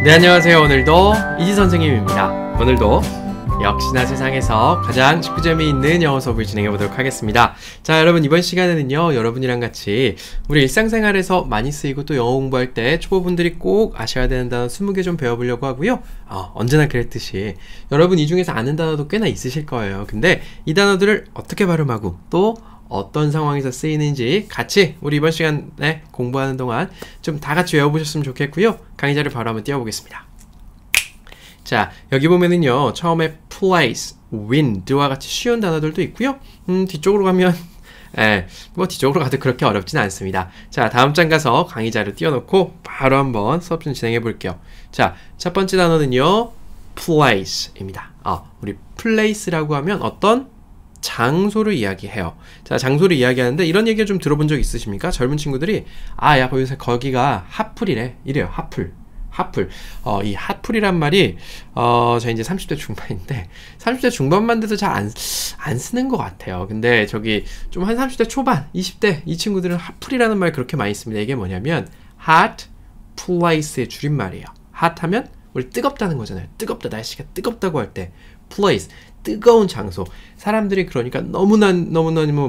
네, 안녕하세요. 오늘도 이지 선생님입니다. 오늘도 역시나 세상에서 가장 쉽고 재미있는 영어 수업을 진행해 보도록 하겠습니다. 자, 여러분, 이번 시간에는요, 여러분이랑 같이 우리 일상생활에서 많이 쓰이고 또 영어 공부할 때 초보분들이 꼭 아셔야 되는 단어 20개 좀 배워보려고 하고요. 언제나 그랬듯이 여러분 이 중에서 아는 단어도 꽤나 있으실 거예요. 근데 이 단어들을 어떻게 발음하고 또 어떤 상황에서 쓰이는지 같이 우리 이번 시간에 공부하는 동안 좀 다 같이 외워보셨으면 좋겠고요. 강의자를 바로 한번 띄워보겠습니다. 자, 여기 보면은요, 처음에 place, wind와 같이 쉬운 단어들도 있고요. 뒤쪽으로 가면 뭐 뒤쪽으로 가도 그렇게 어렵진 않습니다. 자, 다음 장 가서 강의자를 띄워놓고 바로 한번 수업 좀 진행해 볼게요. 자, 첫 번째 단어는요, place입니다. 우리 place라고 하면 어떤 장소를 이야기해요. 자, 장소를 이야기하는데 이런 얘기 좀 들어본 적 있으십니까? 젊은 친구들이 야, 요새 거기가 핫플이래. 이래요. 핫플. 이 핫플이란 말이 저 이제 30대 중반인데 30대 중반만 돼도 잘 안 쓰는 것 같아요. 근데 저기 좀 한 30대 초반, 20대 이 친구들은 핫플이라는 말 그렇게 많이 씁니다. 이게 뭐냐면 hot place의 줄임말이에요. hot 하면 우리 뜨겁다는 거잖아요. 뜨겁다, 날씨가 뜨겁다고 할 때 place, 뜨거운 장소. 사람들이 그러니까 너무나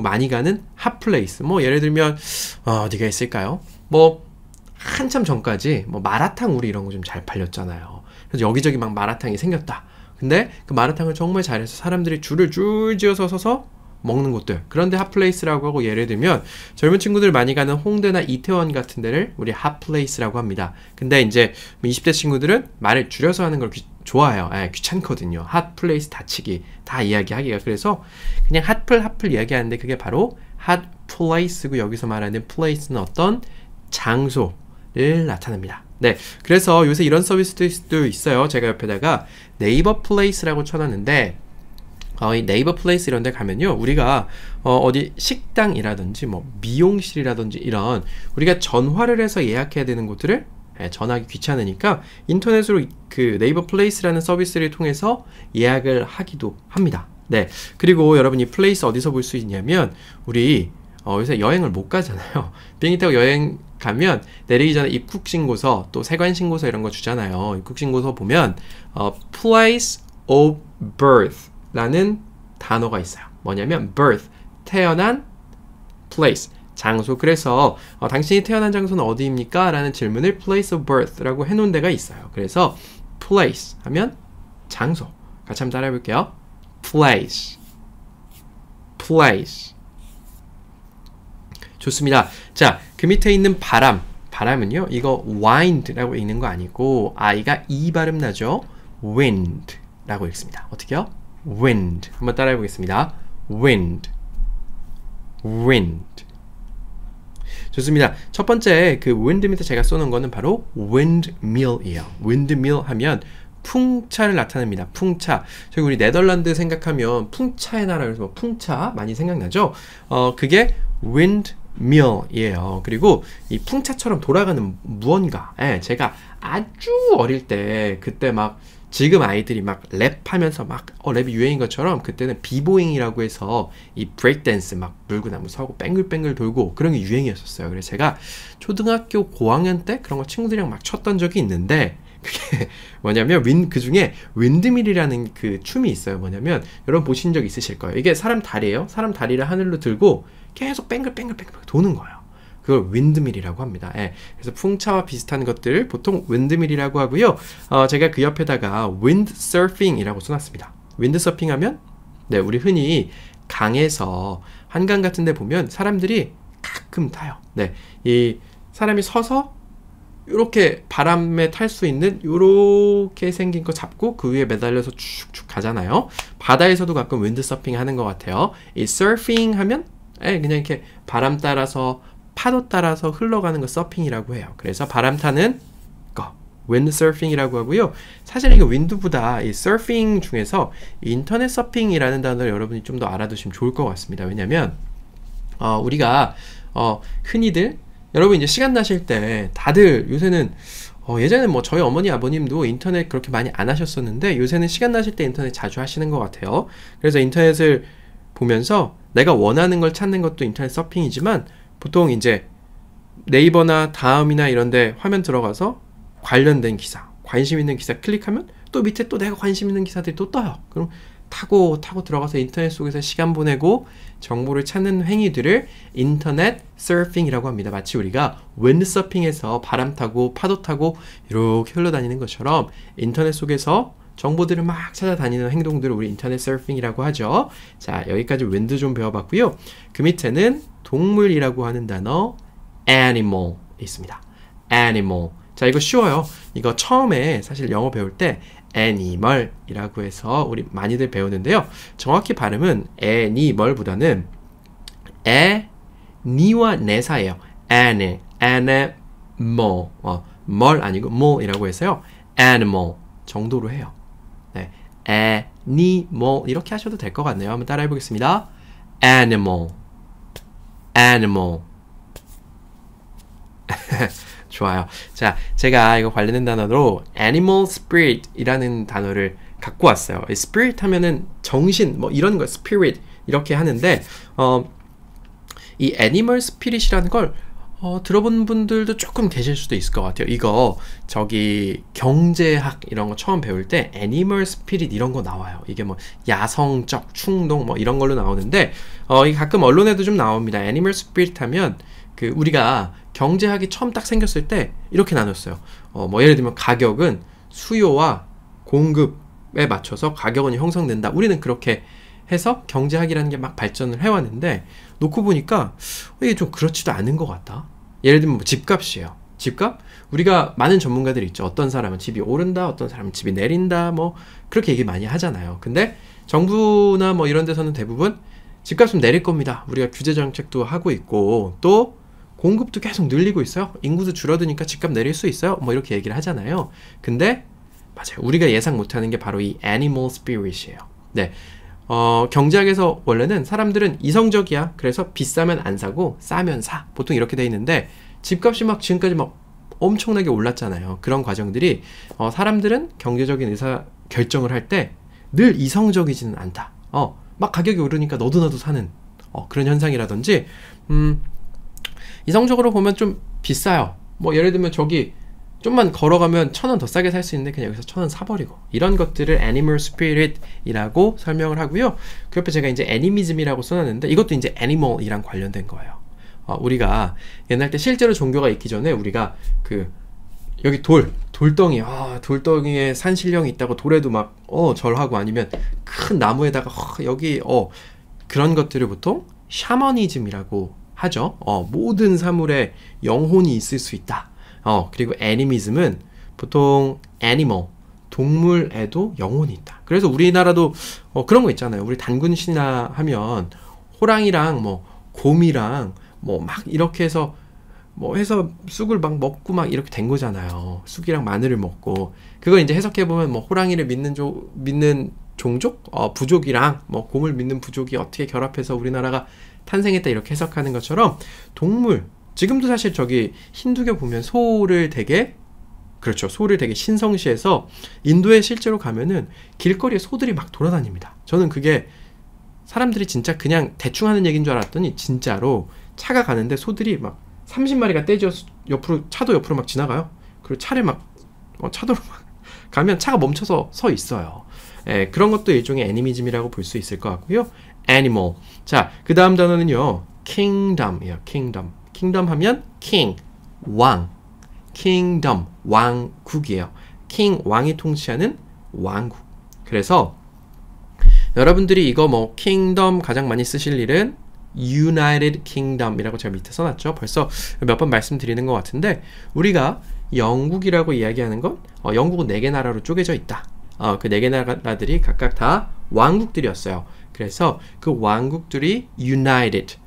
많이 가는 핫플레이스. 뭐 예를 들면 어디가 있을까요? 뭐 한참 전까지 뭐 마라탕 우리 이런 거 좀 잘 팔렸잖아요. 그래서 여기저기 막 마라탕이 생겼다. 근데 그 마라탕을 정말 잘해서 사람들이 줄을 줄지어서 서서 먹는 곳들. 그런데 핫플레이스라고 하고, 예를 들면 젊은 친구들 많이 가는 홍대나 이태원 같은 데를 우리 핫플레이스라고 합니다. 근데 이제 20대 친구들은 말을 줄여서 하는 걸 좋아해요. 귀찮거든요. 핫플레이스 다치기 다 이야기하기가. 그래서 그냥 핫플 이야기하는데 그게 바로 핫플레이스고, 여기서 말하는 플레이스는 어떤 장소를 나타냅니다. 네, 그래서 요새 이런 서비스도 있어요. 제가 옆에다가 네이버 플레이스라고 쳐놨는데 이 네이버 플레이스 이런 데 가면요, 우리가 어디 식당이라든지 뭐 미용실이라든지 이런 우리가 전화를 해서 예약해야 되는 곳들을 전화하기 귀찮으니까 인터넷으로 그 네이버 플레이스라는 서비스를 통해서 예약을 하기도 합니다. 네, 그리고 여러분 이 플레이스 어디서 볼 수 있냐면, 우리 요새 여행을 못 가잖아요. 비행기 타고 여행 가면 내리기 전에 입국신고서 또 세관신고서 이런 거 주잖아요. 입국신고서 보면 place of birth 라는 단어가 있어요. 뭐냐면 birth, 태어난, place, 장소. 그래서 당신이 태어난 장소는 어디입니까? 라는 질문을 place of birth 라고 해놓은 데가 있어요. 그래서 place 하면 장소. 같이 한번 따라해 볼게요. place. 좋습니다. 자, 그 밑에 있는 바람은요, 이거 wind라고 읽는 거 아니고 I가 E 발음 나죠? wind 라고 읽습니다. 어떻게요? wind. 한번 따라해 보겠습니다. wind. 좋습니다. 첫 번째 그 wind 밑에 제가 써놓은 거는 바로 windmill이에요. windmill 하면 풍차를 나타냅니다. 풍차. 저기 우리 네덜란드 생각하면 풍차의 나라, 그래서 뭐 풍차 많이 생각나죠? 그게 windmill이에요. 그리고 이 풍차처럼 돌아가는 무언가. 제가 아주 어릴 때 그때 막 지금 아이들이 막 랩하면서 막 랩이 유행인 것처럼 그때는 비보잉이라고 해서 이 브레이크 댄스 막 물고 나무 서고 뱅글뱅글 돌고 그런 게 유행이었었어요. 그래서 제가 초등학교 고학년 때 그런 거 친구들이랑 막 췄던 적이 있는데, 그게 뭐냐면 그 중에 윈드밀이라는 그 춤이 있어요. 뭐냐면 여러분 보신 적 있으실 거예요. 이게 사람 다리예요. 사람 다리를 하늘로 들고 계속 뱅글뱅글 도는 거예요. 그걸 윈드밀이라고 합니다. 그래서 풍차와 비슷한 것들을 보통 윈드밀이라고 하고요. 제가 그 옆에다가 윈드서핑이라고 써놨습니다. 윈드서핑 하면 우리 흔히 강에서 한강 같은 데 보면 사람들이 가끔 타요. 이 사람이 서서 이렇게 바람에 탈 수 있는 이렇게 생긴 거 잡고 그 위에 매달려서 쭉쭉 가잖아요. 바다에서도 가끔 윈드서핑 하는 것 같아요. 이 서핑 하면 그냥 이렇게 바람 따라서 파도 따라서 흘러가는 거 서핑이라고 해요. 그래서 바람 타는 거 윈드서핑이라고 하고요. 사실 이거 윈드보다 이 서핑 중에서 인터넷 서핑이라는 단어를 여러분이 좀 더 알아두시면 좋을 것 같습니다. 왜냐면 우리가 흔히들 여러분 이제 시간 나실 때 다들 요새는 예전에는 뭐 저희 어머니 아버님도 인터넷 그렇게 많이 안 하셨었는데 요새는 시간 나실 때 인터넷 자주 하시는 것 같아요. 그래서 인터넷을 보면서 내가 원하는 걸 찾는 것도 인터넷 서핑이지만 보통 이제 네이버나 다음이나 이런데 화면 들어가서 관련된 기사, 관심 있는 기사 클릭하면 또 밑에 또 내가 관심 있는 기사들이 또 떠요. 그럼 타고 들어가서 인터넷 속에서 시간 보내고 정보를 찾는 행위들을 인터넷 서핑이라고 합니다. 마치 우리가 윈드서핑에서 바람 타고 파도 타고 이렇게 흘러다니는 것처럼 인터넷 속에서 정보들을 막 찾아다니는 행동들을 우리 인터넷 서핑이라고 하죠. 자, 여기까지 윈드 좀 배워봤고요. 그 밑에는 동물이라고 하는 단어 animal 있습니다. animal. 자, 이거 쉬워요. 이거 처음에 사실 영어 배울 때 animal이라고 해서 우리 많이들 배우는데요. 정확히 발음은 animal보다는 니와 네 사이에요. animal. 뭘 아니고 뭐이라고 해서요. animal 정도로 해요. 네, animal 이렇게 하셔도 될 것 같네요. 한번 따라해 보겠습니다. animal. 좋아요. 자, 제가 이거 관련된 단어로 animal spirit 이라는 단어를 갖고 왔어요. spirit 하면은 정신 뭐 이런 거 spirit 이렇게 하는데 이 animal spirit이라는 걸 들어본 분들도 조금 계실 수도 있을 것 같아요. 이거 저기 경제학 이런 거 처음 배울 때 애니멀 스피릿 이런 거 나와요. 이게 뭐 야성적 충동 뭐 이런 걸로 나오는데 이게 가끔 언론에도 좀 나옵니다. 애니멀 스피릿 하면 그 우리가 경제학이 처음 딱 생겼을 때 이렇게 나눴어요. 뭐 예를 들면 가격은 수요와 공급에 맞춰서 가격은 형성된다. 우리는 그렇게 해서 경제학이라는 게 막 발전을 해왔는데 놓고 보니까 이게 좀 그렇지도 않은 것 같다. 예를 들면 뭐 집값이에요. 집값? 우리가 많은 전문가들이 있죠. 어떤 사람은 집이 오른다, 어떤 사람은 집이 내린다, 뭐 그렇게 얘기 많이 하잖아요. 근데 정부나 뭐 이런 데서는 대부분 집값은 내릴 겁니다. 우리가 규제 정책도 하고 있고 또 공급도 계속 늘리고 있어요. 인구도 줄어드니까 집값 내릴 수 있어요. 뭐 이렇게 얘기를 하잖아요. 근데 맞아요. 우리가 예상 못하는 게 바로 이 animal spirit이에요. 네. 경제학에서 원래는 사람들은 이성적이야. 그래서 비싸면 안 사고 싸면 사. 보통 이렇게 돼 있는데 집값이 막 지금까지 막 엄청나게 올랐잖아요. 그런 과정들이 사람들은 경제적인 의사 결정을 할 때 늘 이성적이지는 않다. 막 가격이 오르니까 너도 나도 사는 그런 현상이라든지 이성적으로 보면 좀 비싸요. 뭐 예를 들면 저기 좀만 걸어가면 1,000원 더 싸게 살 수 있는데 그냥 여기서 1,000원 사버리고 이런 것들을 animal spirit이라고 설명을 하고요. 그 옆에 제가 이제 애니미즘이라고 써놨는데 이것도 이제 animal이랑 관련된 거예요. 우리가 옛날 때 실제로 종교가 있기 전에 우리가 그 여기 돌덩이 돌덩이에 산신령이 있다고 돌에도 막 절하고 아니면 큰 나무에다가 여기 그런 것들을 보통 샤머니즘이라고 하죠. 모든 사물에 영혼이 있을 수 있다. 그리고 애니미즘은 보통 애니멀, 동물에도 영혼이 있다. 그래서 우리나라도 그런 거 있잖아요. 우리 단군 신화 하면 호랑이랑 뭐 곰이랑 뭐 막 이렇게 해서 뭐 해서 쑥을 막 먹고 막 이렇게 된 거잖아요. 쑥이랑 마늘을 먹고 그걸 이제 해석해 보면 뭐 호랑이를 믿는 종족, 부족이랑 뭐 곰을 믿는 부족이 어떻게 결합해서 우리나라가 탄생했다 이렇게 해석하는 것처럼 동물 지금도 사실 저기 힌두교 보면 소를 되게 신성시해서 인도에 실제로 가면은 길거리에 소들이 막 돌아다닙니다. 저는 그게 사람들이 진짜 그냥 대충 하는 얘기인 줄 알았더니 진짜로 차가 가는데 소들이 막 30마리가 떼져서 차도 옆으로 막 지나가요. 그리고 차를 막 차도로 막 가면 차가 멈춰서 서 있어요. 그런 것도 일종의 애니미즘이라고 볼 수 있을 것 같고요. animal. 자, 그 다음 단어는요. kingdom이에요. kingdom 하면 king, 왕. kingdom, 왕국이에요. king, 왕이 통치하는 왕국. 그래서 여러분들이 이거 뭐 kingdom 가장 많이 쓰실 일은 United Kingdom이라고 제가 밑에 써놨죠. 벌써 몇 번 말씀드리는 것 같은데 우리가 영국이라고 이야기하는 건 영국은 4개 나라로 쪼개져 있다. 그 4개 나라들이 각각 다 왕국들이었어요. 그래서 그 왕국들이 united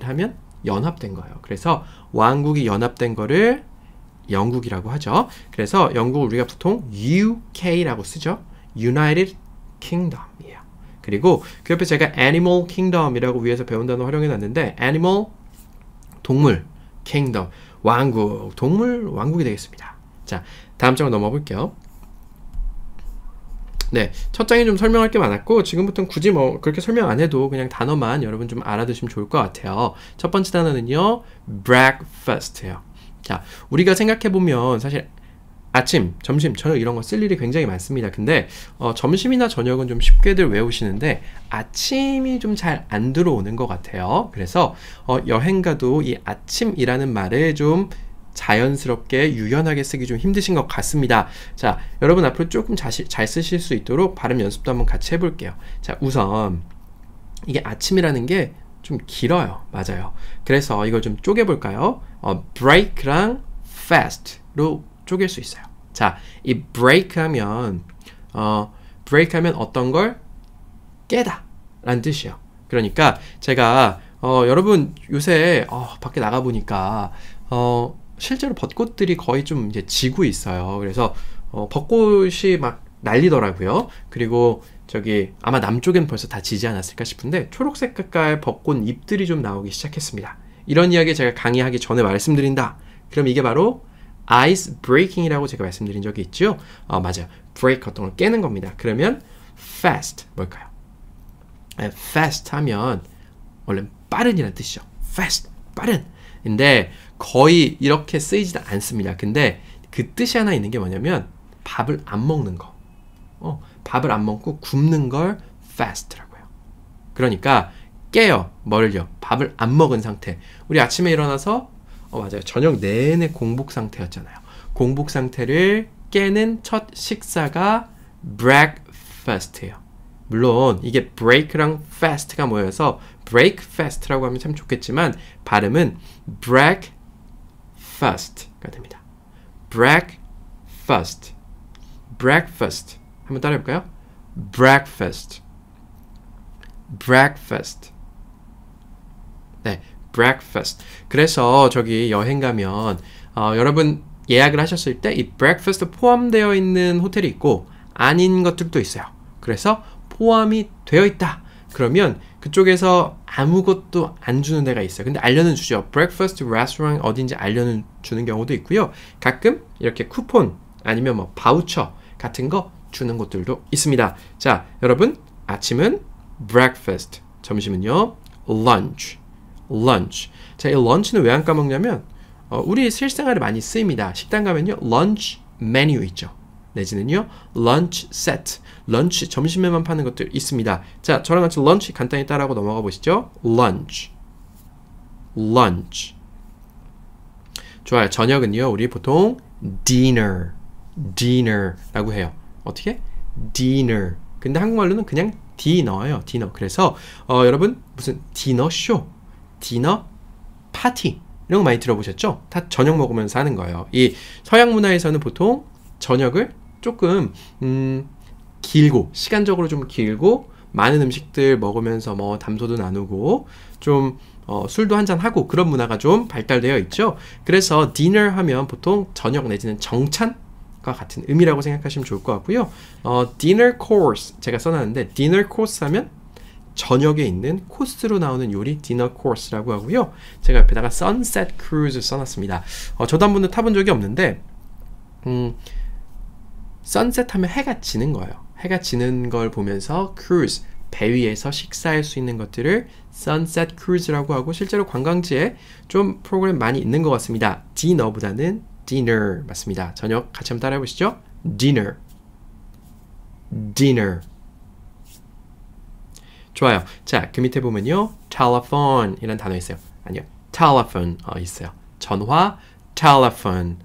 하면 연합된 거예요. 그래서 왕국이 연합된 거를 영국이라고 하죠. 그래서 영국을 우리가 보통 UK라고 쓰죠. United Kingdom이에요. 그리고 그 옆에 제가 Animal Kingdom이라고 위에서 배운 단어 활용해 놨는데 Animal, 동물, Kingdom, 왕국, 동물 왕국이 되겠습니다. 자, 다음 장으로 넘어가 볼게요. 네, 첫 장에 좀 설명할 게 많았고 지금부터는 굳이 뭐 그렇게 설명 안 해도 그냥 단어만 여러분 좀 알아두시면 좋을 것 같아요. 첫 번째 단어는요 breakfast예요. 자, 우리가 생각해 보면 사실 아침, 점심, 저녁 이런 거 쓸 일이 굉장히 많습니다. 근데 점심이나 저녁은 좀 쉽게들 외우시는데 아침이 좀 잘 안 들어오는 것 같아요. 그래서 여행 가도 이 아침이라는 말을 좀 자연스럽게 유연하게 쓰기 좀 힘드신 것 같습니다. 자, 여러분 앞으로 조금 잘 쓰실 수 있도록 발음 연습도 한번 같이 해볼게요. 자, 우선 이게 아침이라는 게 좀 길어요. 맞아요. 그래서 이걸 좀 쪼개볼까요? break랑 fast로 쪼갤 수 있어요. 자, 이 break 하면 어떤 걸 깨다 라는 뜻이에요. 그러니까 제가 여러분 요새 밖에 나가보니까 실제로 벚꽃들이 거의 좀 이제 지고 있어요. 그래서 벚꽃이 막 날리더라고요. 그리고 저기 아마 남쪽엔 벌써 다 지지 않았을까 싶은데 초록색 색깔 벚꽃 잎들이 좀 나오기 시작했습니다. 이런 이야기 제가 강의하기 전에 말씀드린다. 그럼 이게 바로 ice breaking이라고 제가 말씀드린 적이 있죠. 맞아요. break 어떤 걸 깨는 겁니다. 그러면 fast 뭘까요? fast 하면 원래 빠른이라는 뜻이죠. fast 빠른. 근데 거의 이렇게 쓰이지도 않습니다. 근데 그 뜻이 하나 있는 게 뭐냐면 밥을 안 먹는 거. 밥을 안 먹고 굶는 걸 fast라고 해요. 그러니까 깨요. 뭘요? 밥을 안 먹은 상태. 우리 아침에 일어나서 맞아요. 저녁 내내 공복 상태였잖아요. 공복 상태를 깨는 첫 식사가 breakfast예요. 물론 이게 break랑 fast가 모여서 breakfast라고 하면 참 좋겠지만 발음은 breakfast가 됩니다. breakfast. breakfast. 한번 따라해볼까요? breakfast. breakfast. 네, breakfast. 그래서 저기 여행 가면 여러분 예약을 하셨을 때 이 breakfast 포함되어 있는 호텔이 있고 아닌 것들도 있어요. 그래서 포함이 되어 있다. 그러면 그쪽에서 아무것도 안 주는 데가 있어요. 근데 알려는 주죠. breakfast restaurant 어딘지 알려는 주는 경우도 있고요. 가끔 이렇게 쿠폰 아니면 뭐 바우처 같은 거 주는 곳들도 있습니다. 자, 여러분 아침은 breakfast, 점심은요 lunch. lunch. 자, 이 lunch는 왜 안 까먹냐면 우리 실생활에 많이 쓰입니다. 식당 가면요 lunch 메뉴 있죠. 내지는요 lunch set. 런치 점심에만 파는 것들 있습니다. 자, 저랑 같이 lunch 간단히 따라하고 넘어가 보시죠. lunch. lunch. 좋아요. 저녁은요 우리 보통 dinner. dinner라고 해요. 어떻게? dinner. 근데 한국말로는 그냥 디너예요. 디너. 그래서 여러분 무슨 디너 쇼, 디너 파티 이런 거 많이 들어보셨죠? 다 저녁 먹으면서 하는 거예요. 이 서양 문화에서는 보통 저녁을 조금 길고 시간적으로 좀 길고 많은 음식들 먹으면서 뭐 담소도 나누고 좀 술도 한잔 하고 그런 문화가 좀 발달되어 있죠. 그래서 디너 하면 보통 저녁 내지는 정찬 같은 의미라고 생각하시면 좋을 것 같고요. dinner course 제가 써놨는데 dinner course 하면 저녁에 있는 코스로 나오는 요리 dinner course라고 하고요. 제가 옆에다가 sunset cruise 써놨습니다. 저도 한 번도 타본 적이 없는데 sunset 하면 해가 지는 거예요. 해가 지는 걸 보면서 cruise 배 위에서 식사할 수 있는 것들을 sunset cruise라고 하고 실제로 관광지에 좀 프로그램 많이 있는 것 같습니다. dinner보다는 dinner 맞습니다. 저녁 같이 한번 따라해 보시죠. dinner. dinner. 좋아요. 자, 그 밑에 보면요. telephone 이라는 단어 있어요. 아니요. telephone 있어요. 전화 telephone.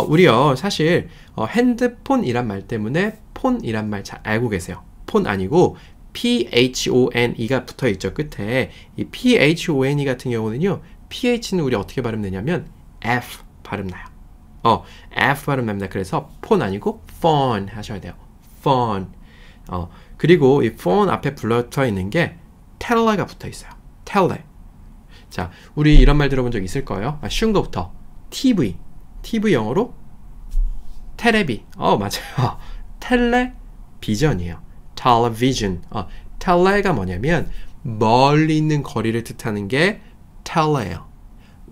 우리요. 사실 핸드폰이란 말 때문에 폰이란 말 잘 알고 계세요. 폰 아니고 PHONE가 붙어 있죠. 끝에. 이 PHONE 같은 경우는요. PH는 우리 어떻게 발음되냐면 F 발음 나요. F 발음 납니다. 그래서 폰 아니고 phone 하셔야 돼요. phone. 그리고 이 phone 앞에 붙어 있는 게 tele가 붙어 있어요. tele. 자, 우리 이런 말 들어본 적 있을 거예요. 쉬운 거부터. TV. TV 영어로 테레비. 맞아요. 텔레비전이에요. television. tele가 뭐냐면 멀리 있는 거리를 뜻하는 게 tele예요.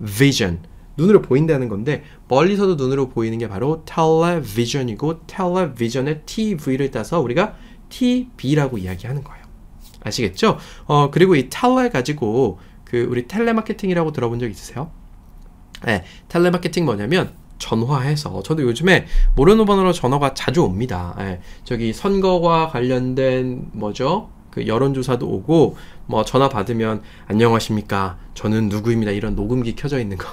vision. 눈으로 보인다는 건데 멀리서도 눈으로 보이는 게 바로 television이고 television의 TV를 따서 우리가 TV라고 이야기하는 거예요. 아시겠죠? 그리고 이 tele 가지고 우리 텔레마케팅이라고 들어본 적 있으세요? 네, 텔레마케팅 뭐냐면 전화해서 저도 요즘에 모르는 번호로 전화가 자주 옵니다. 예, 저기 선거와 관련된 뭐죠? 그 여론조사도 오고 뭐 전화 받으면 안녕하십니까? 저는 누구입니다. 이런 녹음기 켜져 있는 거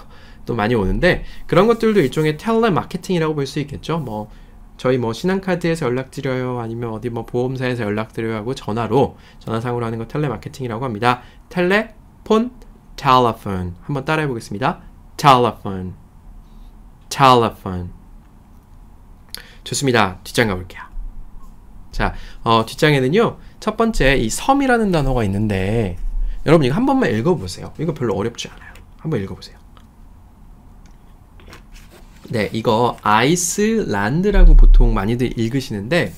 또 많이 오는데 그런 것들도 일종의 텔레마케팅이라고 볼 수 있겠죠. 뭐 저희 뭐 신한카드에서 연락드려요. 아니면 어디 뭐 보험사에서 연락드려요 하고 전화상으로 하는 거 텔레마케팅이라고 합니다. 텔레폰, telephone. 한번 따라해 보겠습니다. telephone. telephone. 좋습니다. 뒷장 가볼게요. 자, 뒷장에는요, 첫 번째 이 섬이라는 단어가 있는데, 여러분 이거 한 번만 읽어보세요. 이거 별로 어렵지 않아요. 한번 읽어보세요. 네, 이거 아이슬란드라고 보통 많이들 읽으시는데,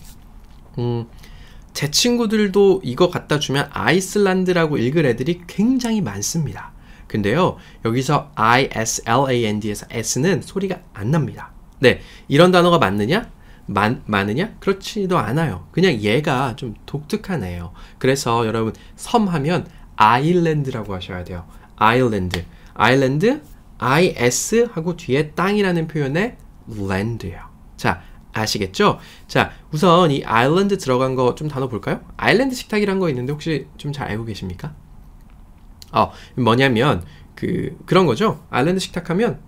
제 친구들도 이거 갖다 주면 아이슬란드라고 읽을 애들이 굉장히 많습니다. 근데요, 여기서 ISLAND에서 S는 소리가 안 납니다. 네, 이런 단어가 맞느냐? 많으냐? 그렇지도 않아요. 그냥 얘가 좀 독특한 애예요. 그래서 여러분 섬 하면 아일랜드라고 하셔야 돼요. 아일랜드. 아일랜드, IS 하고 뒤에 땅이라는 표현의 land예요. 자, 아시겠죠? 자, 우선 이 아일랜드 들어간 거 좀 단어 볼까요? 아일랜드 식탁이란 거 있는데 혹시 좀 잘 알고 계십니까? 뭐냐면 그런 거죠. 아일랜드 식탁 하면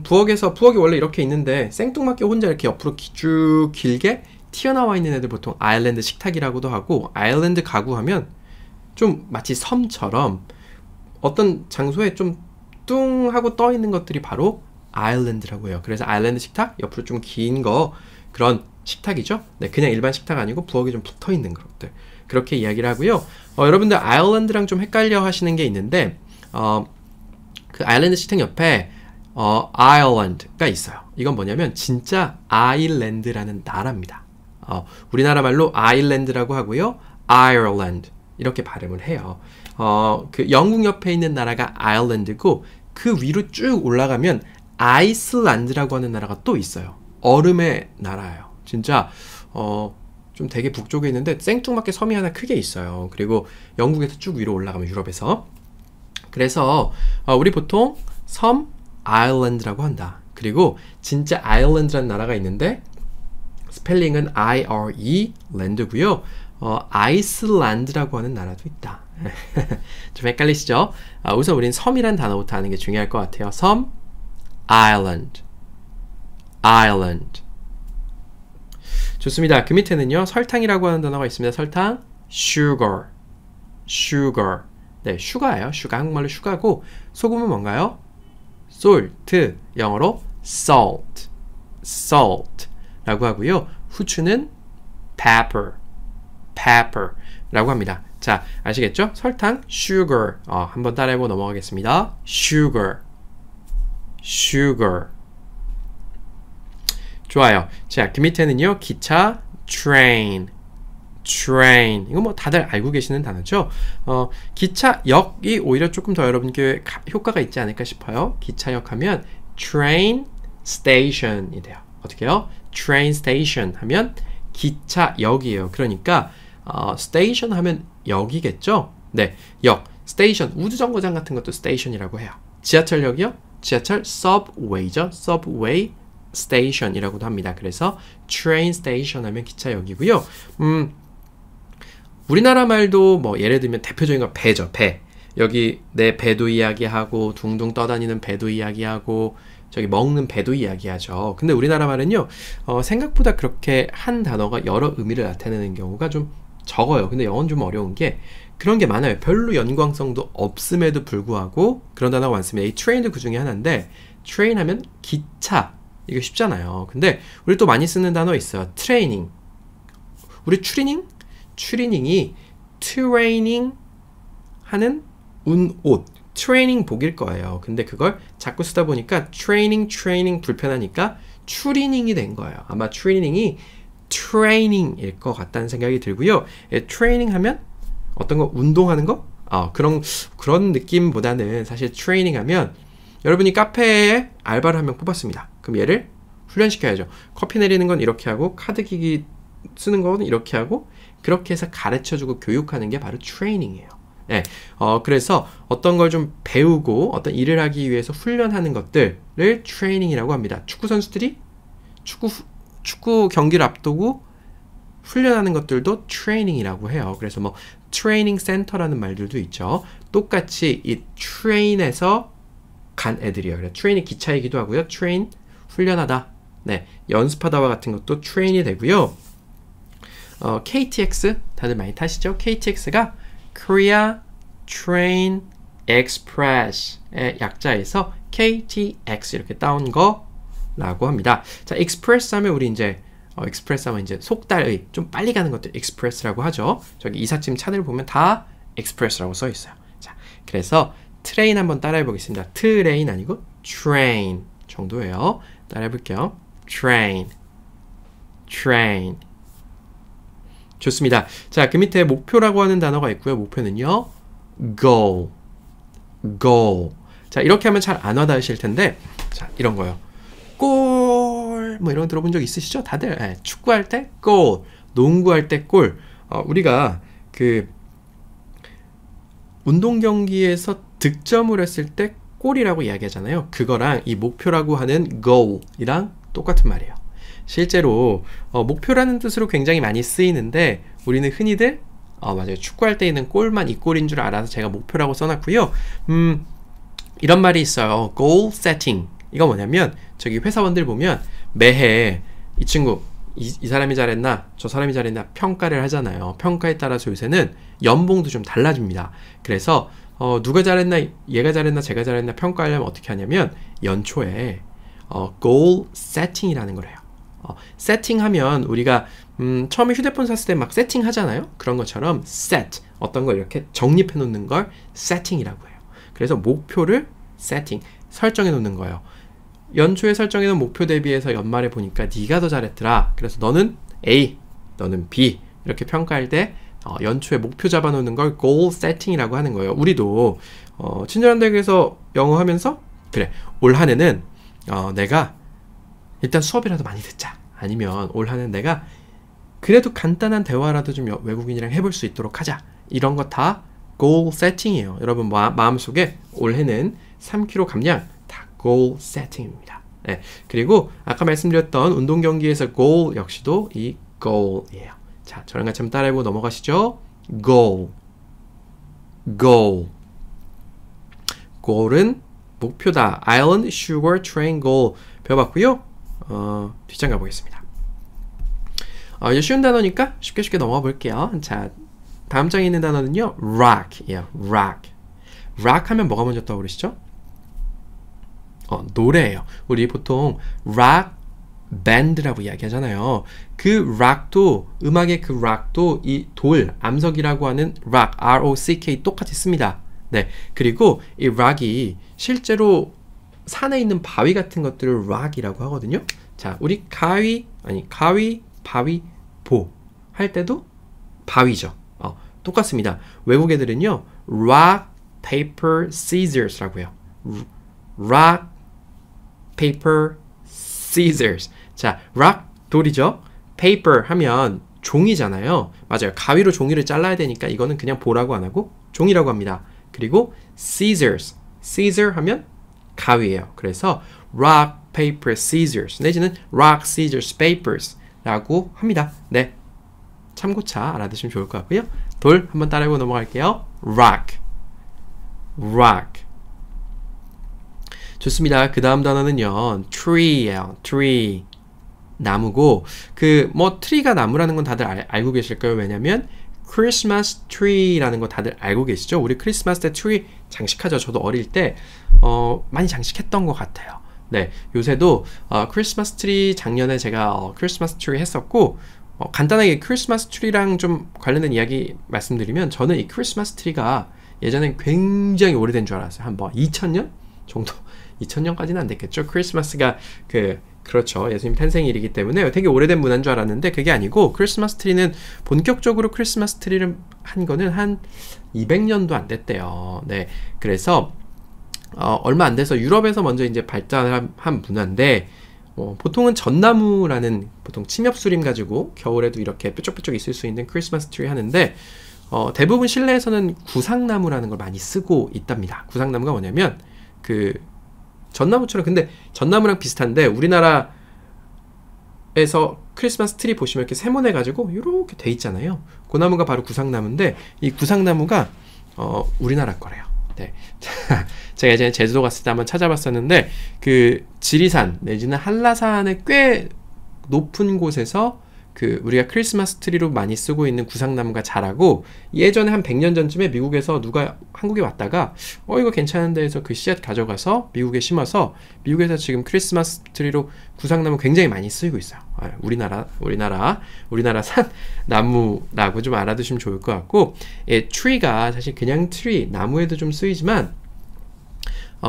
부엌이 원래 이렇게 있는데 생뚱맞게 혼자 이렇게 옆으로 쭉 길게 튀어나와 있는 애들 보통 아일랜드 식탁이라고도 하고, 아일랜드 가구 하면 좀 마치 섬처럼 어떤 장소에 좀 뚱 하고 떠 있는 것들이 바로 아일랜드라고 해요. 그래서 아일랜드 식탁 옆으로 좀 긴 거, 그런 식탁이죠. 네, 그냥 일반 식탁 아니고 부엌이 좀 붙어 있는 것들, 그렇게 이야기를 하고요. 여러분들 아일랜드랑 좀 헷갈려 하시는 게 있는데, 그 아일랜드 식탁 옆에 아일랜드가 있어요. 이건 뭐냐면 진짜 아일랜드라는 나라입니다. 우리나라 말로 아일랜드라고 하고요. 아일랜드 이렇게 발음을 해요. 그 영국 옆에 있는 나라가 아일랜드고, 그 위로 쭉 올라가면 아이슬란드라고 하는 나라가 또 있어요. 얼음의 나라예요. 진짜 좀 되게 북쪽에 있는데 생뚱맞게 섬이 하나 크게 있어요. 그리고 영국에서 쭉 위로 올라가면 유럽에서. 그래서 우리 보통 섬 아일랜드라고 한다. 그리고 진짜 아일랜드라는 나라가 있는데 스펠링은 IRE 랜드고요. 아이슬란드라고 하는 나라도 있다. 좀 헷갈리시죠? 우선 우린 섬이란 단어부터 아는 게 중요할 것 같아요. 섬, island, island. 좋습니다. 그 밑에는요, 설탕이라고 하는 단어가 있습니다. 설탕, sugar, sugar. 네, 슈가예요. 슈가, 한국말로 슈가고, 소금은 뭔가요? salt, 영어로 salt, salt 라고 하고요. 후추는 pepper, pepper 라고 합니다. 자, 아시겠죠? 설탕, sugar. 한번 따라해보고 넘어가겠습니다. sugar, sugar. 좋아요. 자, 그 밑에는요, 기차, train, train. 이거 뭐 다들 알고 계시는 단어죠? 기차역이 오히려 조금 더 여러분께 효과가 있지 않을까 싶어요. 기차역 하면 train station이 돼요. 어떻게 해요? train station 하면 기차역이에요. 그러니까 station 하면 역이겠죠? 네, 역, station, 우주정거장 같은 것도 station이라고 해요. 지하철역이요? 지하철 subway죠? subway station이라고도 합니다. 그래서 train station 하면 기차역이고요. 우리나라 말도 뭐 예를 들면 대표적인 건 배죠. 배. 여기 내 배도 이야기하고 둥둥 떠다니는 배도 이야기하고 저기 먹는 배도 이야기하죠. 근데 우리나라 말은요, 생각보다 그렇게 한 단어가 여러 의미를 나타내는 경우가 좀 적어요. 근데 영어는 좀 어려운 게 그런 게 많아요. 별로 연관성도 없음에도 불구하고 그런 단어가 많습니다. 이 train도 그 중에 하나인데, train 하면 기차. 이거 쉽잖아요. 근데 우리 또 많이 쓰는 단어 있어요. training. 우리 추리닝? 추리닝이 training 하는 옷. 트레이닝 복일 거예요. 근데 그걸 자꾸 쓰다 보니까 트레이닝 불편하니까 추리닝이 된 거예요. 아마 추리닝이 트레이닝일 것 같다는 생각이 들고요. 트레이닝 하면 어떤 거 운동하는 거? 그런 느낌보다는 사실 트레이닝 하면 여러분이 카페에 알바를 한 명 뽑았습니다. 그럼 얘를 훈련시켜야죠. 커피 내리는 건 이렇게 하고 카드 기기 쓰는 건 이렇게 하고 그렇게 해서 가르쳐주고 교육하는 게 바로 트레이닝이에요. 예, 그래서 어떤 걸 좀 배우고 어떤 일을 하기 위해서 훈련하는 것들을 트레이닝이라고 합니다. 축구 선수들이 축구 경기를 앞두고 훈련하는 것들도 트레이닝이라고 해요. 그래서 뭐 트레이닝 센터라는 말들도 있죠. 똑같이 이 트레인에서 간 애들이에요. 그래서 트레인이 기차이기도 하고요. 트레인 훈련하다, 네, 연습하다와 같은 것도 트레인이 되고요. KTX 다들 많이 타시죠? KTX가 Korea Train Express의 약자에서 KTX 이렇게 따온 거라고 합니다. 자, Express 하면 우리 이제 익스프레스 하면 이제 속달의 좀 빨리 가는 것들 익스프레스라고 하죠. 저기 이삿짐 차들 보면 다 익스프레스라고 써 있어요. 자, 그래서 트레인 한번 따라해 보겠습니다. 트레인 아니고 train 정도예요. 따라해 볼게요. train, train. 좋습니다. 자, 그 밑에 목표라고 하는 단어가 있고요. 목표는요, goal, goal. 자, 이렇게 하면 잘 안 와닿으실 텐데, 자, 이런 거요. 골, 뭐 이런 거 들어본 적 있으시죠? 다들 네, 축구할 때 골, 농구할 때 골. 우리가 그 운동 경기에서 득점을 했을 때 골이라고 이야기하잖아요. 그거랑 이 목표라고 하는 goal이랑 똑같은 말이에요. 실제로 목표라는 뜻으로 굉장히 많이 쓰이는데 우리는 흔히들 맞아요. 축구할 때 있는 골만 이 골인 줄 알아서 제가 목표라고 써놨고요. 이런 말이 있어요. goal setting. 이거 뭐냐면 저기 회사원들 보면 매해 이 친구 이 사람이 잘했나 저 사람이 잘했나 평가를 하잖아요. 평가에 따라서 요새는 연봉도 좀 달라집니다. 그래서 누가 잘했나 얘가 잘했나 제가 잘했나 평가하려면 어떻게 하냐면 연초에 goal setting이라는 걸 해요. 세팅하면 우리가 처음에 휴대폰 샀을 때 막 세팅하잖아요. 그런 것처럼 set 어떤 걸 이렇게 정립해 놓는 걸 세팅이라고 해요. 그래서 목표를 세팅 설정해 놓는 거예요. 연초에 설정해 놓은 목표 대비해서 연말에 보니까 네가 더 잘했더라. 그래서 너는 A, 너는 B 이렇게 평가할 때 연초에 목표 잡아놓는 걸 goal setting이라고 하는 거예요. 우리도 친절한 대학에서 영어 하면서 그래 올 한 해는 내가 일단 수업이라도 많이 듣자. 아니면 올 한 해는 내가 그래도 간단한 대화라도 좀 외국인이랑 해볼 수 있도록 하자. 이런 거 다 goal setting이에요. 여러분 마음속에 올해는 3kg 감량 다 goal setting입니다. 네. 그리고 아까 말씀드렸던 운동 경기에서 goal 역시도 이 goal이에요. 자, 저랑 같이 한번 따라해보고 넘어가시죠. goal, goal. goal은 목표다. Island Sugar Train Goal 배워봤고요. 뒷장 가보겠습니다. 이제 쉬운 단어니까 쉽게 넘어가 볼게요. 자, 다음 장에 있는 단어는요, rock이에요. rock. rock 하면 뭐가 먼저 떠오르시죠? 노래예요. 우리 보통 rock band라고 이야기하잖아요. 그 rock도 음악의 그 rock도 이 돌, 암석이라고 하는 rock, R-O-C-K 똑같이 씁니다. 네, 그리고 이 rock이 실제로 산에 있는 바위 같은 것들을 rock이라고 하거든요. 자, 우리 가위, 바위, 보 할 때도 바위죠. 똑같습니다. 외국 애들은요, rock, paper, scissors라고 해요. rock, paper, scissors. 자, rock, 돌이죠. paper 하면 종이잖아요. 맞아요. 가위로 종이를 잘라야 되니까 이거는 그냥 보라고 안 하고 종이라고 합니다. 그리고 scissors, scissor 하면 가위예요. 그래서 rock, paper, scissors 내지는 rock, scissors, papers 라고 합니다. 네, 참고차 알아두시면 좋을 것 같고요. 돌 한번 따라해보고 넘어갈게요. rock, rock. 좋습니다. 그 다음 단어는요, tree예요. tree. 나무고, tree가 나무라는 건 다들 알고 계실 거예요. 왜냐면 크리스마스 트리라는 거 다들 알고 계시죠? 우리 크리스마스 때 트리 장식하죠. 저도 어릴 때 많이 장식했던 것 같아요. 네, 요새도 크리스마스 트리 작년에 제가 크리스마스 트리 했었고, 간단하게 크리스마스 트리랑 좀 관련된 이야기 말씀드리면, 저는 이 크리스마스 트리가 예전엔 굉장히 오래된 줄 알았어요. 한 2000년 정도, 2000년까지는 안 됐겠죠. 크리스마스가 그렇죠. 예수님 탄생일이기 때문에 되게 오래된 문화인 줄 알았는데 그게 아니고, 크리스마스 트리는 본격적으로 크리스마스 트리를 한 거는 한 200년도 안 됐대요. 네, 그래서 얼마 안 돼서 유럽에서 먼저 이제 발달한 문화인데, 보통은 전나무라는 보통 침엽수림 가지고 겨울에도 이렇게 뾰족뾰족 있을 수 있는 크리스마스 트리 하는데, 대부분 실내에서는 구상나무라는 걸 많이 쓰고 있답니다. 구상나무가 뭐냐면 그 전나무처럼, 근데 전나무랑 비슷한데 우리나라에서 크리스마스 트리 보시면 이렇게 세모내가지고 이렇게 돼 있잖아요. 그 나무가 바로 구상나무인데 이 구상나무가 우리나라 거래요. 네. 제가 예전에 제주도 갔을 때 한번 찾아봤었는데 그 지리산 내지는 한라산의 꽤 높은 곳에서 그 우리가 크리스마스 트리로 많이 쓰고 있는 구상나무가 자라고, 예전에 한 100년 전쯤에 미국에서 누가 한국에 왔다가 이거 괜찮은데 해서 그 씨앗 가져가서 미국에 심어서 미국에서 지금 크리스마스 트리로 구상나무 굉장히 많이 쓰이고 있어요. 우리나라산 나무라고 좀 알아두시면 좋을 것 같고, 트리가 사실 그냥 트리, 나무에도 좀 쓰이지만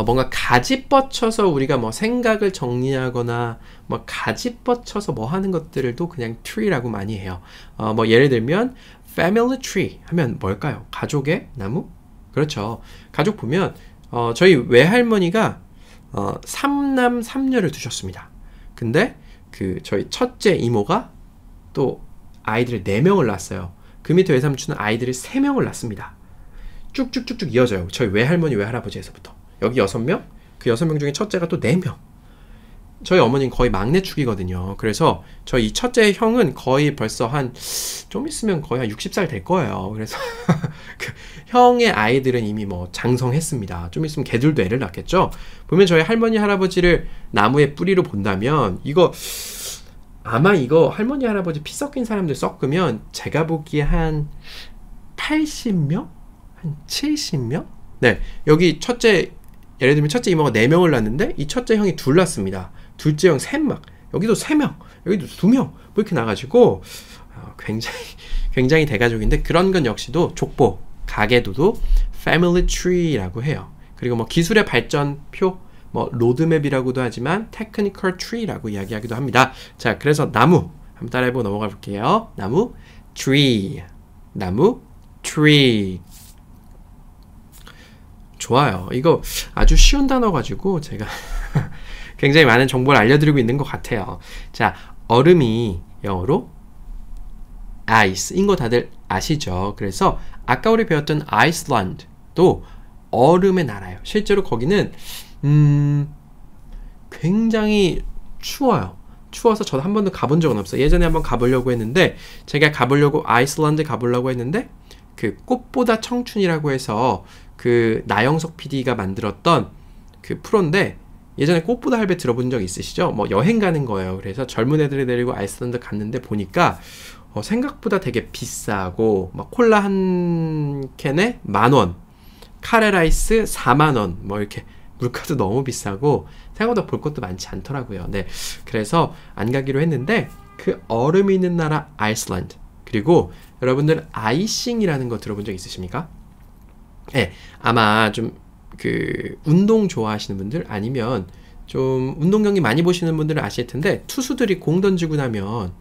뭔가 가지 뻗쳐서 우리가 뭐 생각을 정리하거나 뭐 가지 뻗쳐서 뭐 하는 것들을 또 그냥 tree라고 많이 해요. 뭐 예를 들면 family tree 하면 뭘까요? 가족의 나무? 그렇죠. 가족 보면 저희 외할머니가 3남 3녀를 두셨습니다. 근데 그 저희 첫째 이모가 또 아이들을 4명을 낳았어요. 그 밑에 외삼촌은 아이들을 3명을 낳습니다. 쭉쭉쭉쭉 이어져요. 저희 외할머니 외할아버지에서부터. 여기 6명, 그 6명 중에 첫째가 또 4명. 저희 어머니는 거의 막내축이거든요. 그래서 저희 첫째 형은 거의 벌써 좀 있으면 거의 한 60살 될 거예요. 그래서 그 형의 아이들은 이미 뭐 장성했습니다. 좀 있으면 걔들도 애를 낳겠죠. 보면 저희 할머니 할아버지를 나무의 뿌리로 본다면 아마 이거 할머니 할아버지 피 섞인 사람들 섞으면 제가 보기에 한 80명? 한 70명? 네, 여기 예를 들면 첫째 이모가 4명을 낳았는데 이 첫째 형이 2 낳습니다. 둘째 형 3명, 여기도 3명, 여기도 2명, 뭐 이렇게 나가지고 굉장히 대가족인데, 그런 건 역시도 족보, 가계도도 family tree라고 해요. 그리고 뭐 기술의 발전표, 뭐 로드맵이라고도 하지만 technical tree라고 이야기하기도 합니다. 자, 그래서 나무 한번 따라해보고 넘어가 볼게요. 나무 tree, 나무 tree. 좋아요. 이거 아주 쉬운 단어 가지고 제가 굉장히 많은 정보를 알려드리고 있는 것 같아요. 자, 얼음이 영어로 ice인 거 다들 아시죠? 그래서 아까 우리 배웠던 아이슬란드도 얼음의 나라예요. 실제로 거기는 굉장히 추워요. 추워서 저도 한 번도 가본 적은 없어요. 예전에 한번 가보려고 했는데, 제가 아이슬란드 가보려고 했는데 그 꽃보다 청춘이라고 해서 그 나영석 PD가 만들었던 그 프로인데, 예전에 꽃보다 할배 들어본 적 있으시죠? 뭐 여행 가는 거예요. 그래서 젊은 애들을 데리고 아이슬란드 갔는데 보니까 생각보다 되게 비싸고, 막 콜라 한 캔에 10,000원, 카레라이스 40,000원, 뭐 이렇게 물가도 너무 비싸고 생각보다 볼 것도 많지 않더라고요. 네, 그래서 안 가기로 했는데, 그 얼음이 있는 나라 아이슬란드. 그리고 여러분들 아이싱이라는 거 들어본 적 있으십니까? 네, 아마 좀 그 운동 좋아하시는 분들, 아니면 좀 운동 경기 많이 보시는 분들은 아실 텐데, 투수들이 공 던지고 나면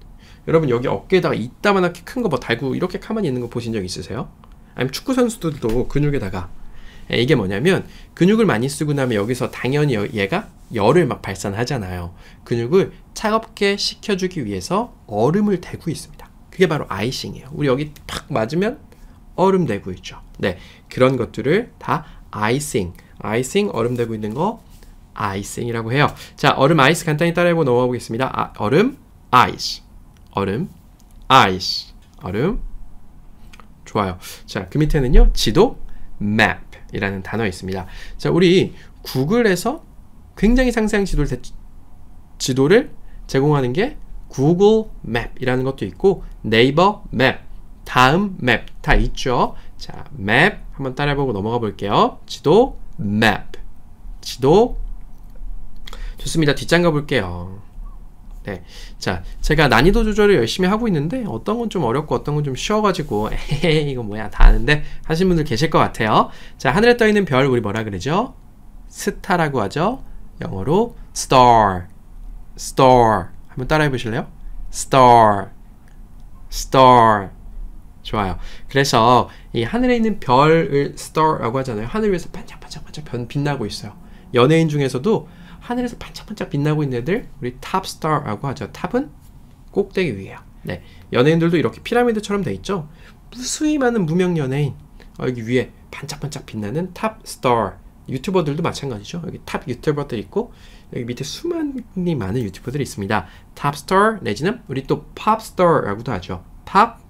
여러분 여기 어깨에다가 이따만하게 큰 거 뭐 달고 이렇게 가만히 있는 거 보신 적 있으세요? 아니면 축구 선수들도 근육에다가, 이게 뭐냐면 근육을 많이 쓰고 나면 여기서 당연히 얘가 열을 막 발산하잖아요. 근육을 차갑게 식혀주기 위해서 얼음을 대고 있습니다. 그게 바로 아이싱이에요. 우리 여기 팍 맞으면 얼음 대고 있죠. 네, 그런 것들을 다 아이싱, 얼음 대고 있는 거 아이싱이라고 해요. 자, 얼음 아이스 간단히 따라해보고 넘어가 보겠습니다. 얼음 아이스, 얼음 아이스, 얼음. 좋아요. 자, 그 밑에는요, 지도 map 이라는 단어 있습니다. 자, 우리 구글에서 굉장히 상세한 지도를 제공하는 게 구글 맵이라는 것도 있고, 네이버 맵, 다음 맵 다 있죠. 자, 맵 한번 따라해보고 넘어가 볼게요. 지도 맵, 지도. 좋습니다. 뒷장 가볼게요. 네, 자, 제가 난이도 조절을 열심히 하고 있는데 어떤 건 좀 어렵고 어떤 건 좀 쉬워가지고 에헤이 이거 뭐야 다 아는데 하신 분들 계실 것 같아요. 자, 하늘에 떠있는 별 우리 뭐라 그러죠? 스타라고 하죠. 영어로 star, star. 한번 따라해 보실래요? star, star. 좋아요. 그래서 이 하늘에 있는 별을 star라고 하잖아요. 하늘 위에서 반짝반짝 빛나고 있어요. 연예인 중에서도 하늘에서 반짝반짝 빛나고 있는 애들 우리 탑스타라고 하죠. 탑은 꼭대기 위에요. 네, 연예인들도 이렇게 피라미드처럼 돼 있죠. 무수히 많은 무명 연예인, 여기 위에 반짝반짝 빛나는 탑 스타, 유튜버들도 마찬가지죠. 여기 탑 유튜버들 있고 여기 밑에 수많이 많은 유튜버들이 있습니다. 탑 스타 내지는 우리 또 팝 스타라고도 하죠. 팝,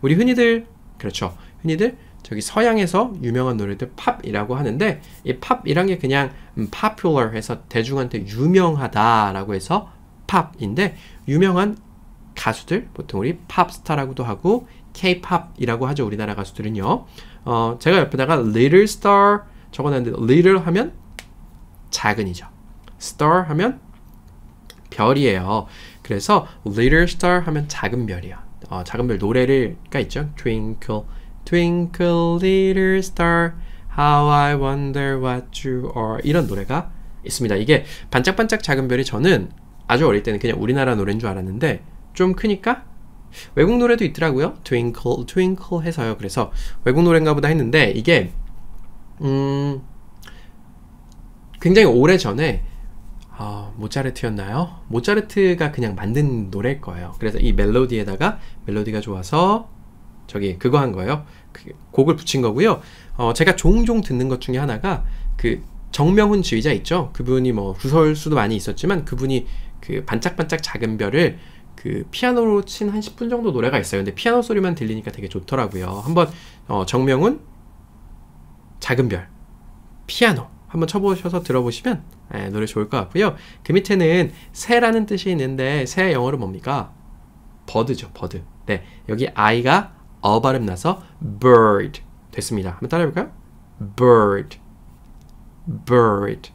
우리 흔히들, 그렇죠, 흔히들 저기 서양에서 유명한 노래들 팝이라고 하는데, 이 팝이란 게 그냥 popular 해서 대중한테 유명하다라고 해서 팝인데, 유명한 가수들 보통 우리 팝스타라고도 하고 K-팝이라고 하죠. 우리나라 가수들은요. 제가 옆에다가 little star 적어놨는데, little 하면 작은이죠. star 하면 별이에요. 그래서 little star 하면 작은 별이요. 작은 별 노래가 있죠. Twinkle, twinkle little star, how I wonder what you are, 이런 노래가 있습니다. 이게 반짝반짝 작은 별이, 저는 아주 어릴 때는 그냥 우리나라 노래인 줄 알았는데 좀 크니까 외국 노래도 있더라고요. Twinkle, twinkle 해서요. 그래서 외국 노래인가 보다 했는데, 이게 굉장히 오래전에 모차르트였나요? 모차르트가 그냥 만든 노래일 거예요. 그래서 이 멜로디에다가, 멜로디가 좋아서 저기 그거 한 거예요. 그 곡을 붙인 거고요. 제가 종종 듣는 것 중에 하나가 그 정명훈 지휘자 있죠. 그분이 뭐 구설수도 많이 있었지만, 그분이 그 반짝반짝 작은 별을 그 피아노로 친 한 10분 정도 노래가 있어요. 근데 피아노 소리만 들리니까 되게 좋더라고요. 한번 정명훈 작은 별 피아노 한번 쳐보셔서 들어보시면 노래 좋을 것 같고요. 그 밑에는 새라는 뜻이 있는데, 새 영어로 뭡니까? 버드죠, 버드. 네, 여기 I가 발음 나서 bird 됐습니다. 한번 따라해볼까요? bird, bird.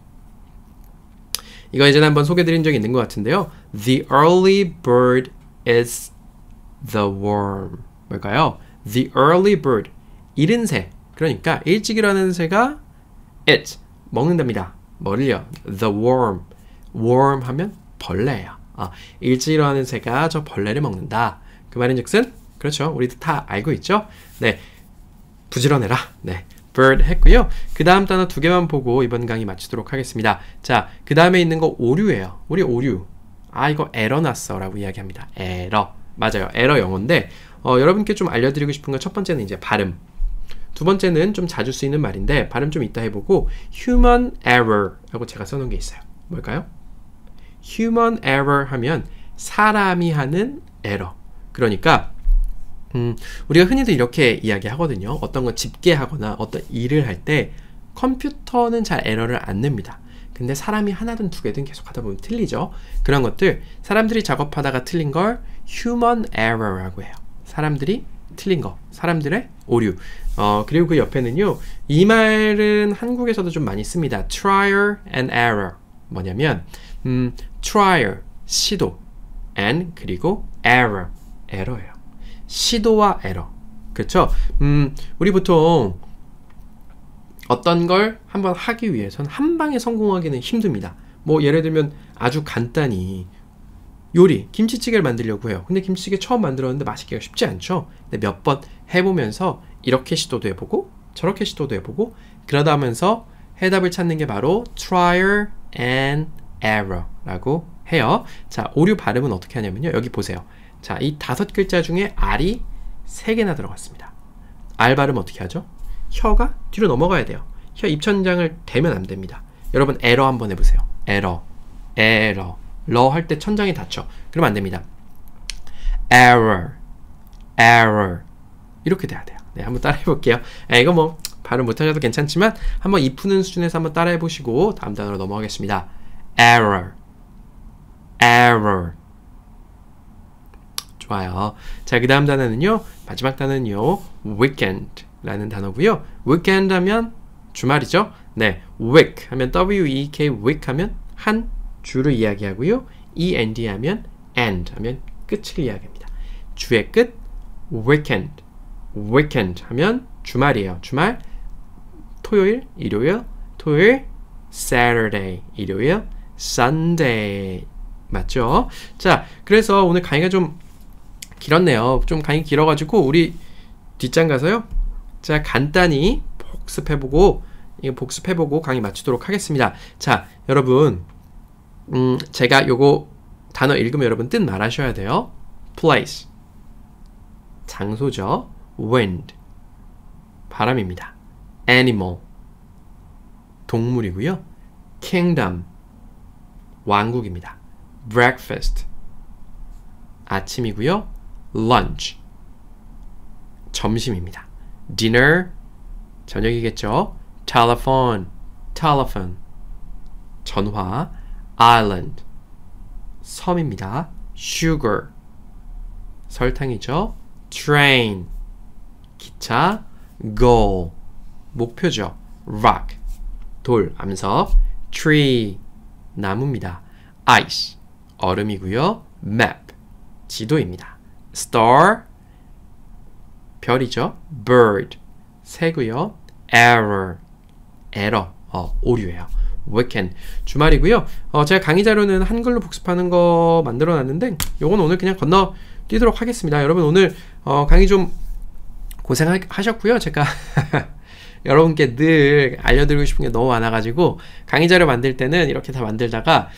이거 예전에 한번 소개드린 적이 있는 것 같은데요. The early bird is the worm. 뭘까요? The early bird, 이른 새. 그러니까 일찍 일어나는 새가 it, 먹는답니다. 뭐를요? The worm. worm 하면 벌레예요. 일찍 일어나는 새가 저 벌레를 먹는다. 그 말인즉슨, 그렇죠, 우리도 다 알고 있죠. 네, 부지런해라. 네, bird 했고요. 그 다음 단어 두 개만 보고 이번 강의 마치도록 하겠습니다. 자, 그 다음에 있는 거 오류예요. 우리 오류. 이거 에러 났어 라고 이야기합니다. 에러. 맞아요, 에러 영어인데 여러분께 좀 알려드리고 싶은 건 첫 번째는 이제 발음, 두 번째는 좀 자주 쓰이는 말인데 발음 좀 이따 해보고, human error 라고 제가 써놓은 게 있어요. 뭘까요? human error 하면 사람이 하는 에러. 그러니까 우리가 흔히들 이렇게 이야기하거든요. 어떤 거 집계하거나 어떤 일을 할 때 컴퓨터는 잘 에러를 안 냅니다. 근데 사람이 하나든 두 개든 계속 하다 보면 틀리죠. 그런 것들, 사람들이 작업하다가 틀린 걸 human error라고 해요. 사람들이 틀린 거, 사람들의 오류. 그리고 그 옆에는요, 이 말은 한국에서도 좀 많이 씁니다. trial and error. 뭐냐면 trial, 시도, and 그리고 error, 에러예요. 시도와 에러. 그렇죠? 우리 보통 어떤 걸 한번 하기 위해서는 한 방에 성공하기는 힘듭니다. 뭐 예를 들면 아주 간단히 요리, 김치찌개를 만들려고 해요. 근데 김치찌개 처음 만들었는데 맛있기가 쉽지 않죠. 근데 몇 번 해보면서 이렇게 시도도 해보고 저렇게 시도도 해보고 그러다 하면서 해답을 찾는 게 바로 trial and error 라고 해요. 자, 오류 발음은 어떻게 하냐면요, 여기 보세요. 자, 이 5글자 중에 R이 3개나 들어갔습니다. R 발음 어떻게 하죠? 혀가 뒤로 넘어가야 돼요. 혀 입천장을 대면 안 됩니다. 여러분 에러 한번 해보세요. 에러, 에러, 러 할 때 천장이 닫혀. 그러면 안 됩니다. error, error 이렇게 돼야 돼요. 네, 한번 따라해 볼게요. 이거 뭐 발음 못하셔도 괜찮지만 한번 이 푸는 수준에서 한번 따라해 보시고 다음 단어로 넘어가겠습니다. error, error. 좋아요. 자, 그 다음 단어는요, 마지막 단어는요, weekend 라는 단어고요. weekend 하면 주말이죠. 네, week 하면 W-E-K, week 하면 한 주를 이야기하고요. E-N-D 하면 end 하면 끝을 이야기합니다. 주의 끝, weekend. weekend 하면 주말이에요. 주말, 토요일, 일요일, 토요일, Saturday, 일요일, Sunday. 맞죠? 자, 그래서 오늘 강의가 좀 길었네요. 좀 강의 길어가지고 우리 뒷장 가서요, 자, 간단히 복습해보고 강의 마치도록 하겠습니다. 자, 여러분, 제가 요거 단어 읽으면 여러분 뜻 말하셔야 돼요. place, 장소죠. wind 바람입니다. animal 동물이고요. kingdom 왕국입니다. breakfast 아침이고요. lunch 점심입니다. dinner 저녁이겠죠. telephone 전화. island 섬입니다. sugar 설탕이죠. train 기차. goal 목표죠. rock 돌 암석. tree 나무입니다. ice 얼음이고요. map 지도입니다. star 별이죠. bird 새고요. error 오류예요. weekend 주말이고요. 제가 강의 자료는 한글로 복습하는 거 만들어 놨는데 요건 오늘 그냥 건너 뛰도록 하겠습니다. 여러분 오늘 강의 좀 고생하셨고요. 제가 여러분께 늘 알려드리고 싶은 게 너무 많아가지고 강의 자료 만들 때는 이렇게 다 만들다가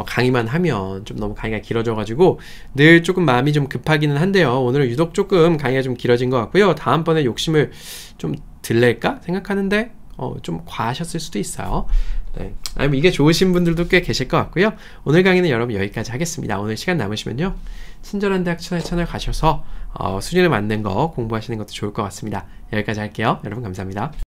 강의만 하면 좀 너무 강의가 길어져가지고 늘 조금 마음이 좀 급하기는 한데요. 오늘은 유독 조금 강의가 좀 길어진 것 같고요. 다음번에 욕심을 좀 덜 낼까 생각하는데 좀 과하셨을 수도 있어요. 네. 이게 좋으신 분들도 꽤 계실 것 같고요. 오늘 강의는 여러분 여기까지 하겠습니다. 오늘 시간 남으시면요. 친절한 대학 채널 가셔서 수준에 맞는 거 공부하시는 것도 좋을 것 같습니다. 여기까지 할게요. 여러분 감사합니다.